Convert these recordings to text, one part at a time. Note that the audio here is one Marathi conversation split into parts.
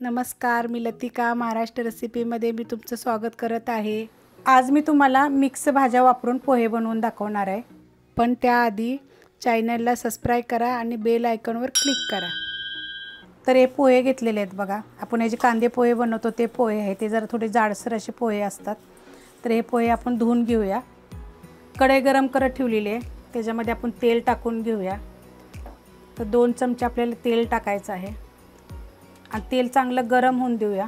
नमस्कार, मी लतिका महाराष्ट्र रेसिपीमध्ये मी तुमचं स्वागत करत आहे। आज मी तुम्हाला मिक्स भाज्या वापरून पोहे बनवून दाखवणार आहे। पण त्याआधी चॅनलला सबस्क्राइब करा आणि बेल आयकॉनवर क्लिक करा। तर हे पोहे घेतलेले आहेत बघा। आपण हे जे कांदे पोहे बनवतो ते पोहे आहेत, ते जरा थोडे जाडसर असे पोहे असतात। तर हे पोहे आपण धुवून घेऊया। कढई गरम करत ठेवलेली आहे, त्याच्यामध्ये आपण तेल टाकून घेऊया। तर 2 चमचे आपल्याला तेल टाकायचं आहे आणि तेल चांगलं गरम होऊन देऊया।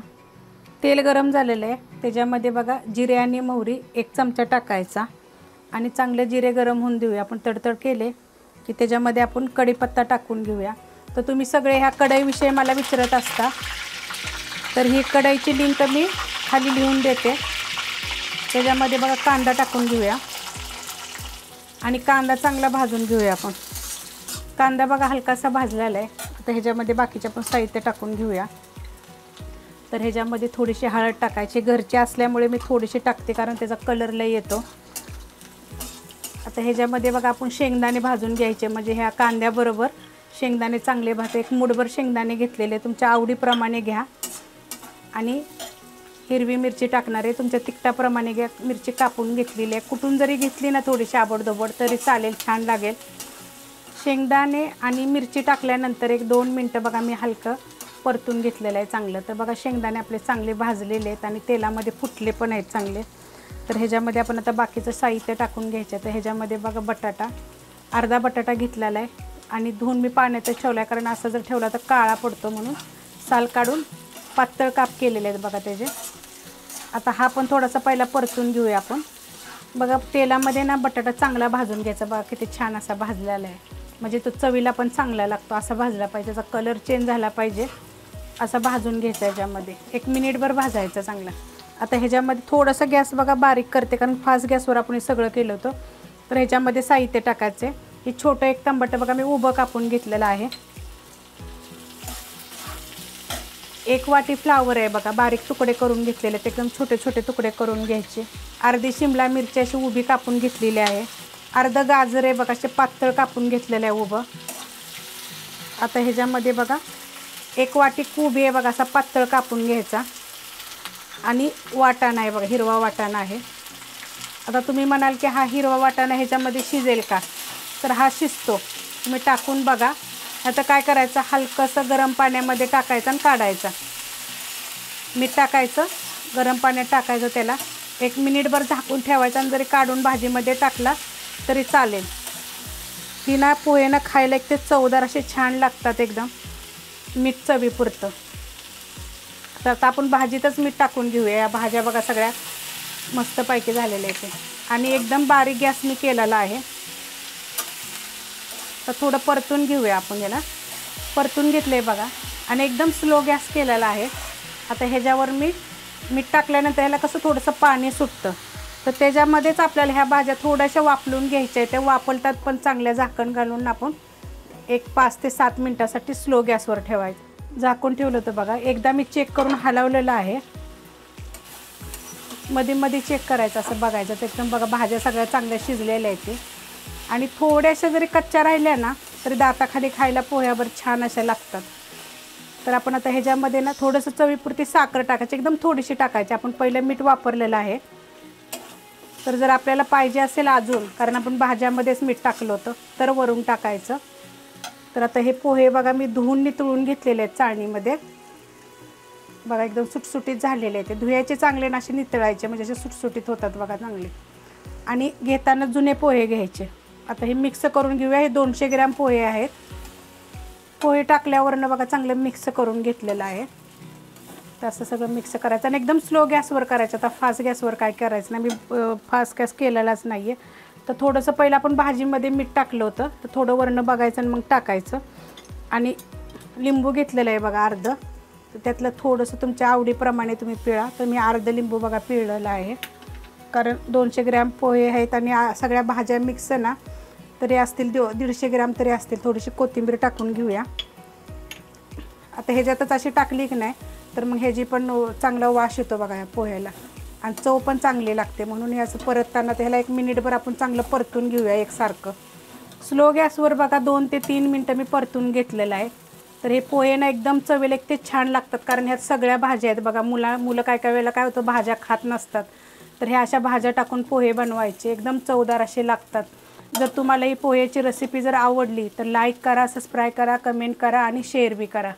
तेल गरम झालेलं आहे, त्याच्यामध्ये बघा जिरे आणि मोहरी 1 चमचा टाकायचा आणि चांगले जिरे गरम होऊन देऊया। आपण तडतड केले की त्याच्यामध्ये आपण कढीपत्ता टाकून घेऊया। तर तुम्ही सगळे ह्या कढईविषयी मला विचारत असता, तर ही कढईची लिंक मी खाली लिहून देते। त्याच्यामध्ये बघा कांदा टाकून घेऊया आणि कांदा चांगला भाजून घेऊया आपण। कांदा बघा हलकासा भाजलेला आहे। आता ह्याच्यामध्ये बाकीचे आपण साहित्य टाकून घेऊया। तर ह्याच्यामध्ये थोडीशी हळद टाकायची, घरची असल्यामुळे मी थोडीशी टाकते कारण त्याचा कलर लय येतो। आता ह्याच्यामध्ये बघा आपण शेंगदाणे भाजून घ्यायचे, म्हणजे ह्या कांद्याबरोबर शेंगदाणे चांगले भाजते। 1 मूठभर शेंगदाणे घेतलेले, तुमच्या आवडीप्रमाणे घ्या। आणि हिरवी मिरची टाकणार आहे, तुमच्या तिखटाप्रमाणे घ्या। मिरची कापून घेतलेली आहे, कुटून जरी घेतली ना थोडीशी आबडधोबड तरी चालेल, छान लागेल। शेंगदाणे आणि मिरची टाकल्यानंतर 1-2 मिनटं बघा मी हलकं परतून घेतलेलं आहे चांगलं। तर बघा शेंगदाणे आपले चांगले भाजलेले आहेत आणि तेलामध्ये फुटले पण आहेत चांगले। तर ह्याच्यामध्ये आपण आता बाकीचं साहित्य टाकून घ्यायचं। तर ह्याच्यामध्ये बघा बटाटा, अर्धा बटाटा घेतलेला आहे आणि धुवून मी पाण्यातच ठेवला आहे, कारण असं जर ठेवला तर काळा पडतो म्हणून साल काढून पातळ काप केलेले आहेत बघा त्याचे। आता हा पण थोडासा पहिला परतून घेऊया आपण। बघा तेलामध्ये ना बटाटा चांगला भाजून घ्यायचा, बघा किती छान असा भाजलेला आहे, म्हणजे तो चवीला पण चांगला लागतो। असा भाजला पाहिजे, त्याचा कलर चेंज झाला पाहिजे, असा भाजून घ्यायचा। ह्याच्यामध्ये 1 मिनिटभर भाजायचा चांगला। आता ह्याच्यामध्ये थोडासा गॅस बघा बारीक करते, कारण फास्ट गॅसवर आपण हे सगळं केलं होतं। तर ह्याच्यामध्ये साहित्य टाकायचे। हे छोटं 1 टमाटर बघा मी उभं कापून घेतलेलं आहे। 1 वाटी फ्लावर आहे बघा, बारीक तुकडे करून घेतलेले, एकदम छोटे छोटे तुकडे करून घ्यायचे। अर्धी शिमला मिरची अशी उभी कापून घेतलेली आहे। अर्ध गाजर आहे बघा, असे पातळ कापून घेतलेलं आहे उभं। आता ह्याच्यामध्ये बघा 1 वाटी कोबी आहे बघा, असा पातळ कापून घ्यायचा। आणि वाटाणा आहे बघा, हिरवा वाटाणा आहे। आता तुम्ही म्हणाल की हा हिरवा वाटाणा ह्याच्यामध्ये शिजेल का? तर हा शिजतो, तुम्ही टाकून बघा। आता काय करायचं, हलकंसं गरम पाण्यामध्ये टाकायचं आणि काढायचं। मीठ टाकायचं, गरम पाण्यात टाकायचं, त्याला 1 मिनिटभर झाकून ठेवायचं आणि जरी काढून भाजीमध्ये टाकला तरी चालेल। ही ना पोहे ना खायला एक ते चवदार असे छान लागतात एकदम, मीठ चवीपुरतं। तर आता आपण भाजीतच मीठ टाकून घेऊया। या भाज्या बघा सगळ्या मस्तपैकी झालेल्या आहेत आणि एकदम बारीक गॅस मी केलेला आहे। तर थोडं परतून घेऊया आपण, याला परतून घेतले बघा आणि एकदम स्लो गॅस केलेला आहे। आता ह्याच्यावर मीठ टाकल्यानंतर ह्याला कसं थोडंसं पाणी सुटतं, तर त्याच्यामध्येच आपल्याला ह्या भाज्या थोड्याशा वाफलून घ्यायच्या आहेत। त्या वाफलतात पण चांगल्या, झाकण घालून आपण 5 ते 7 मिनटासाठी स्लो गॅसवर ठेवायचं। झाकून ठेवलं तर बघा, एकदा मी चेक करून हलवलेलं आहे, मध्ये मध्ये चेक करायचं, असं बघायचं। तर एकदम बघा भाज्या सगळ्या चांगल्या शिजलेल्या आहेत आणि थोड्याशा जरी कच्च्या राहिल्या ना तरी दाताखाली खायला पोह्यावर छान अशा लागतात। तर आपण आता ह्याच्यामध्ये ना थोडंसं चवीपुरती साखर टाकायची, एकदम थोडीशी टाकायची। आपण पहिलं मीठ वापरलेलं आहे, तर जर आपल्याला पाहिजे असेल अजून, कारण आपण भाज्यामध्येच मीठ टाकलं होतं, तर वरून टाकायचं। तर आता हे पोहे बघा मी धुवून नितळून घेतलेले आहेत चाळणीमध्ये बघा, एकदम सुटसुटीत झालेले आहेत। ते धुयाचे चांगले ना, असे नितळायचे, म्हणजे असे सुटसुटीत होतात बघा चांगले। आणि घेताना जुने पोहे घ्यायचे। आता हे मिक्स करून घेऊया। हे 200 ग्रॅम पोहे आहेत। पोहे टाकल्यावरनं बघा चांगलं मिक्स करून घेतलेलं आहे। तर असं सगळं मिक्स करायचं आणि एकदम स्लो गॅसवर करायचं। आता फास्ट गॅसवर काय करायचं नाही, मी फास्ट गॅस केलेलाच नाही आहे। तर थोडंसं पहिलं आपण भाजीमध्ये मीठ टाकलं होतं, तर थोडं वरनं बघायचं आणि मग टाकायचं। आणि लिंबू घेतलेलं आहे बघा अर्ध, तर त्यातलं थोडंसं तुमच्या आवडीप्रमाणे तुम्ही पिळा। तर मी अर्ध लिंबू बघा पिळलेलं आहे, कारण 200 ग्रॅम पोहे आहेत आणि सगळ्या भाज्या मिक्स ना तरी असतील 150 ग्रॅम तरी असतील। थोडीशी कोथिंबीर टाकून घेऊया। आता ह्याच्यातच अशी टाकली की नाही तर मग ह्याची पण चांगला वास येतो बघा या पोह्याला आणि चव पण चांगली लागते। म्हणून हे असं परतताना त्याला 1 मिनिटभर आपण चांगलं परतून घेऊया एकसारखं। स्लो गॅसवर बघा 2 ते 3 मिनटं मी परतून घेतलेलं आहे। तर हे पोहे ना एकदम चवीला ते छान लागतात, कारण ह्यात सगळ्या भाज्या आहेत बघा. मुलं काय काय वेळेला काय होतं, भाज्या खात नसतात. तर ह्या अशा भाज्या टाकून पोहे बनवायचे, एकदम चवदार असे लागतात. जर तुम्हाला ही पोहेची रेसिपी जर आवडली तर लाईक करा, सबस्क्राईब करा, कमेंट करा आणि शेअर बी करा.